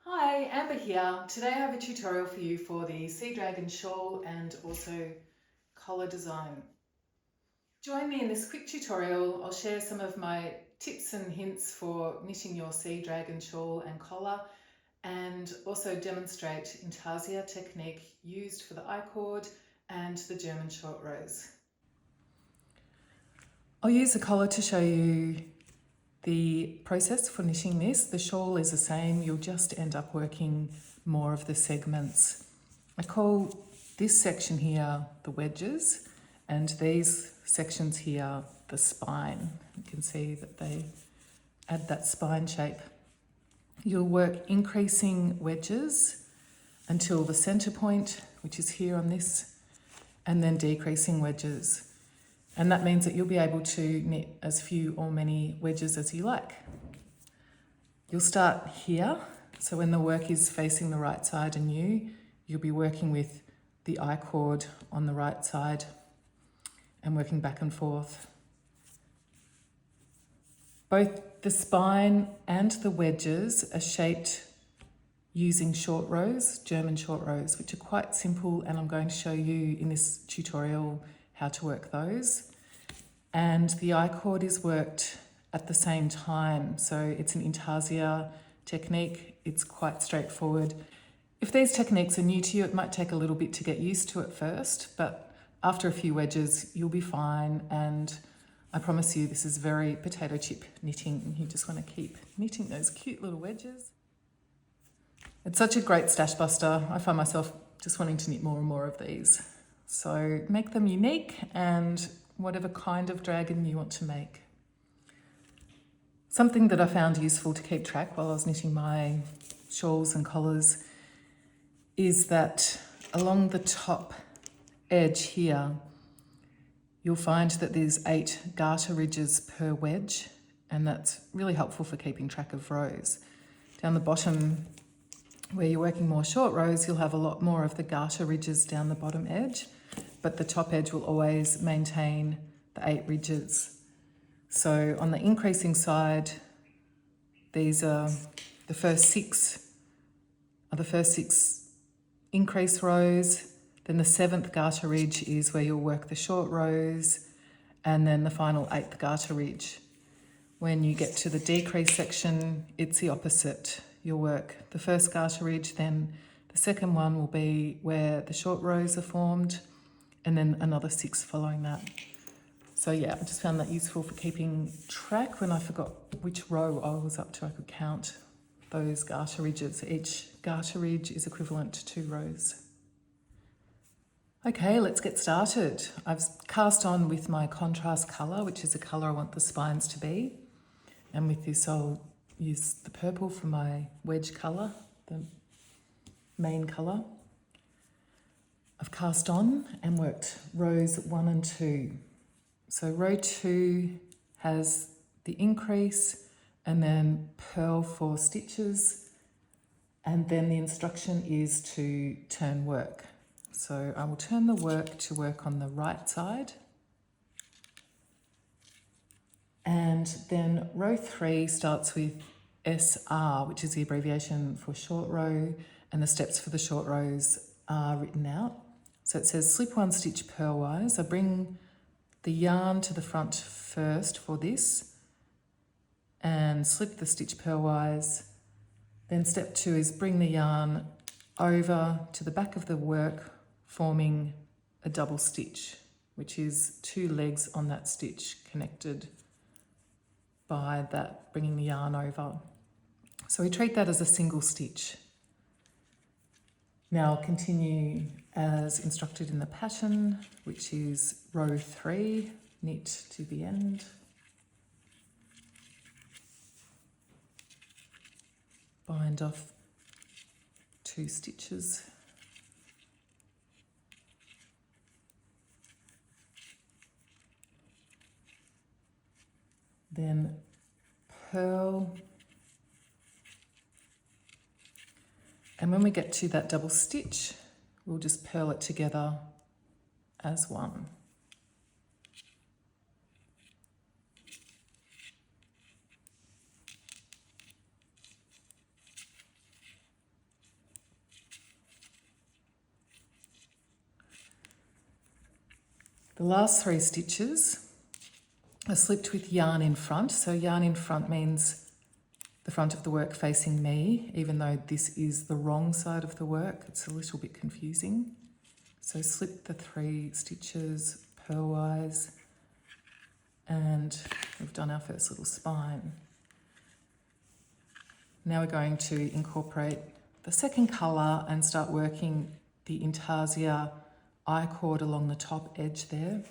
Hi, Amber here. Today I have a tutorial for you for the Sea Dragon shawl and also collar design. Join me in this quick tutorial. I'll share some of my tips and hints for knitting your Sea Dragon shawl and collar and also demonstrate Intarsia technique used for the I-cord and the German short rows. I'll use the collar to show you the process for knitting this. The shawl is the same, you'll just end up working more of the segments. I call this section here the wedges and these sections here the spine. You can see that they add that spine shape. You'll work increasing wedges until the center point, which is here on this, and then decreasing wedges. And that means that you'll be able to knit as few or many wedges as you like. You'll start here. So when the work is facing the right side and you'll be working with the I-cord on the right side and working back and forth. Both the spine and the wedges are shaped using short rows, German short rows, which are quite simple, and I'm going to show you in this tutorial how to work those. And the I-cord is worked at the same time, so it's an Intarsia technique. It's quite straightforward. If these techniques are new to you, it might take a little bit to get used to at first, but after a few wedges, you'll be fine. And I promise you, this is very potato chip knitting. You just want to keep knitting those cute little wedges. It's such a great stash buster. I find myself just wanting to knit more and more of these. So make them unique and whatever kind of dragon you want to make. Something that I found useful to keep track while I was knitting my shawls and collars is that along the top edge here, you'll find that there's 8 garter ridges per wedge, and that's really helpful for keeping track of rows. Down the bottom, where you're working more short rows, you'll have a lot more of the garter ridges down the bottom edge, but the top edge will always maintain the 8 ridges. So on the increasing side, these are the first six increase rows. Then the 7th garter ridge is where you'll work the short rows, and then the final 8th garter ridge. When you get to the decrease section, it's the opposite. You'll work the first garter ridge, then the second one will be where the short rows are formed, and then another 6 following that. So yeah, I just found that useful for keeping track. When I forgot which row I was up to, I could count those garter ridges. Each garter ridge is equivalent to 2 rows. Okay, let's get started. I've cast on with my contrast colour, which is the colour I want the spines to be. And with this, I'll use the purple for my wedge colour, the main colour. I've cast on and worked rows 1 and 2. So row 2 has the increase and then purl 4 stitches, and then the instruction is to turn work. So I will turn the work to work on the right side. And then row 3 starts with SR, which is the abbreviation for short row, and the steps for the short rows are written out. So it says slip 1 stitch purlwise. I bring the yarn to the front first for this and slip the stitch purlwise. Then step 2 is bring the yarn over to the back of the work, forming a double stitch, which is 2 legs on that stitch connected by that bringing the yarn over. So we treat that as a single stitch. Now I'll continue as instructed in the pattern, which is row 3, knit to the end. Bind off 2 stitches. Then purl. And when we get to that double stitch, we'll just purl it together as one. The last 3 stitches are slipped with yarn in front. So yarn in front means the front of the work facing me, even though this is the wrong side of the work. It's a little bit confusing. So slip the 3 stitches purlwise, and we've done our first little spine. Now we're going to incorporate the second colour and start working the Intarsia I-cord along the top edge there.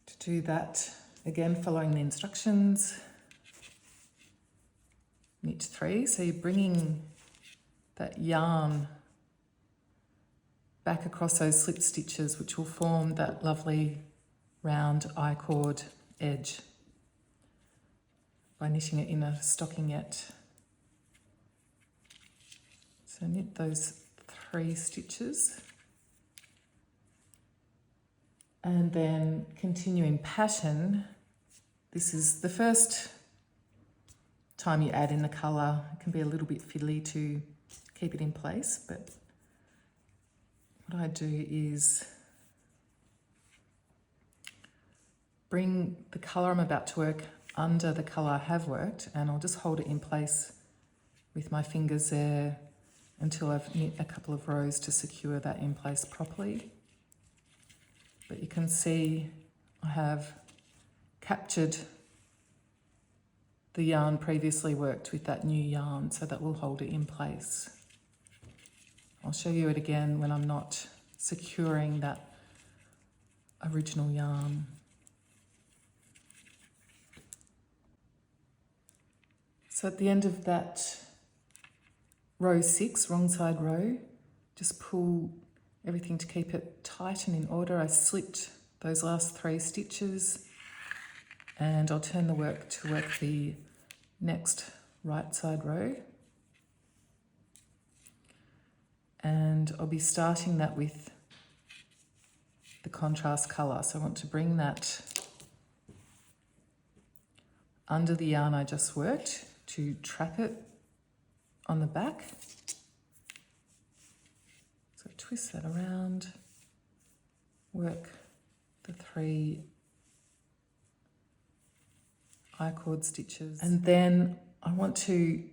To do that, again following the instructions, knit 3, so you're bringing that yarn back across those slip stitches, which will form that lovely round I-cord edge by knitting it in a stockinette. So knit those 3 stitches and then continue in pattern. This is the first time you add in the colour. It can be a little bit fiddly to keep it in place, but what I do is bring the colour I'm about to work under the colour I have worked, and I'll just hold it in place with my fingers there until I've knit a couple of rows to secure that in place properly. But you can see I have captured the yarn previously worked with that new yarn, so that will hold it in place. I'll show you it again when I'm not securing that original yarn. So at the end of that row 6, wrong side row, just pull everything to keep it tight and in order. I slipped those last 3 stitches, and I'll turn the work to work the next right side row. And I'll be starting that with the contrast colour. So I want to bring that under the yarn I just worked to trap it on the back. So twist that around, work the 3 I-cord stitches, and then I want to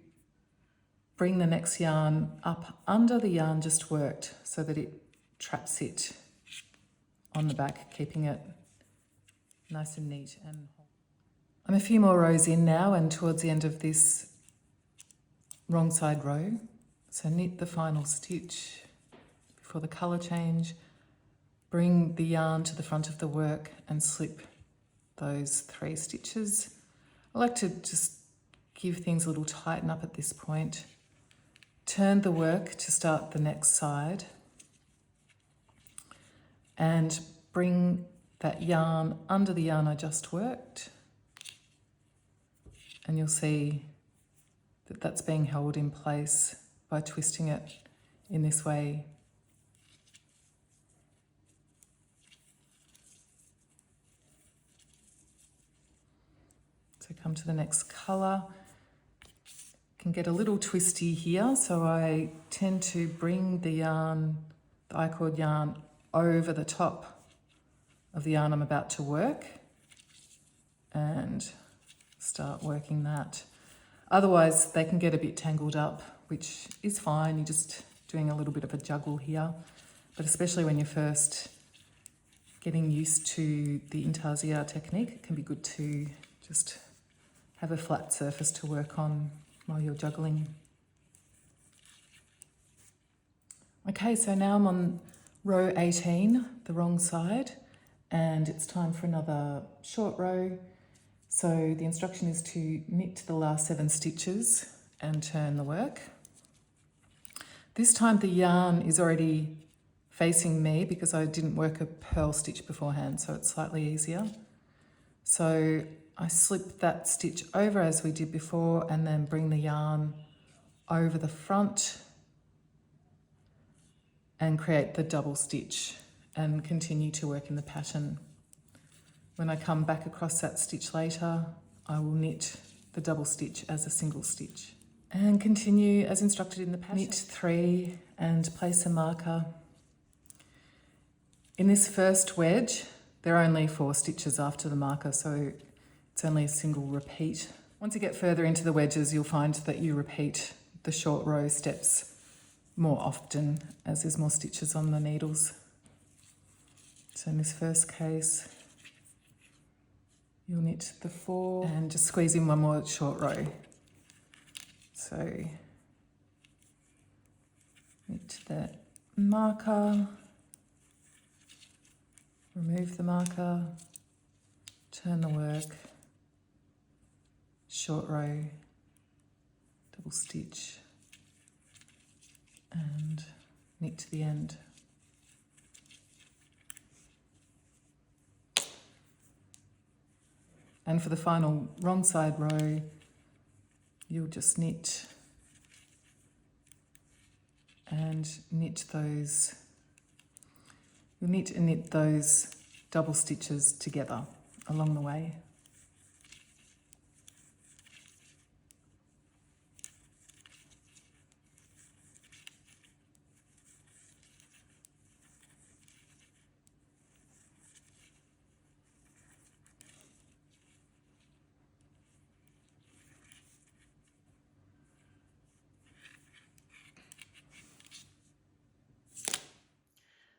bring the next yarn up under the yarn just worked so that it traps it on the back, keeping it nice and neat. And I'm a few more rows in now and towards the end of this wrong side row. So knit the final stitch before the colour change, bring the yarn to the front of the work and slip those 3 stitches. I like to just give things a little tighten up at this point. Turn the work to start the next side and bring that yarn under the yarn I just worked, and you'll see that that's being held in place by twisting it in this way. So come to the next colour. Can get a little twisty here, so I tend to bring the yarn, the I-cord yarn, over the top of the yarn I'm about to work and start working that. Otherwise they can get a bit tangled up, which is fine. You're just doing a little bit of a juggle here, but especially when you're first getting used to the Intarsia technique, it can be good to just have a flat surface to work on while you're juggling. Okay, so now I'm on row 18, the wrong side, and it's time for another short row. So the instruction is to knit the last 7 stitches and turn the work. This time the yarn is already facing me because I didn't work a purl stitch beforehand, so it's slightly easier. So I slip that stitch over as we did before and then bring the yarn over the front and create the double stitch and continue to work in the pattern. When I come back across that stitch later, I will knit the double stitch as a single stitch and continue as instructed in the pattern. Knit 3 and place a marker In this first wedge, there are only 4 stitches after the marker, so it's only a single repeat. Once you get further into the wedges, you'll find that you repeat the short row steps more often as there's more stitches on the needles. So in this first case, you'll knit the 4 and just squeeze in one more short row. So knit the marker, remove the marker, turn the work, short row, double stitch, and knit to the end. And for the final wrong side row, you'll just knit and knit those, you'll knit and knit those double stitches together along the way.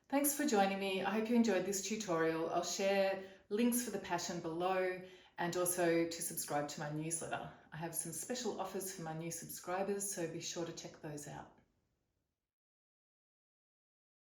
Thanks for joining me. I hope you enjoyed this tutorial. I'll share links for the pattern below and also to subscribe to my newsletter. I have some special offers for my new subscribers, so be sure to check those out.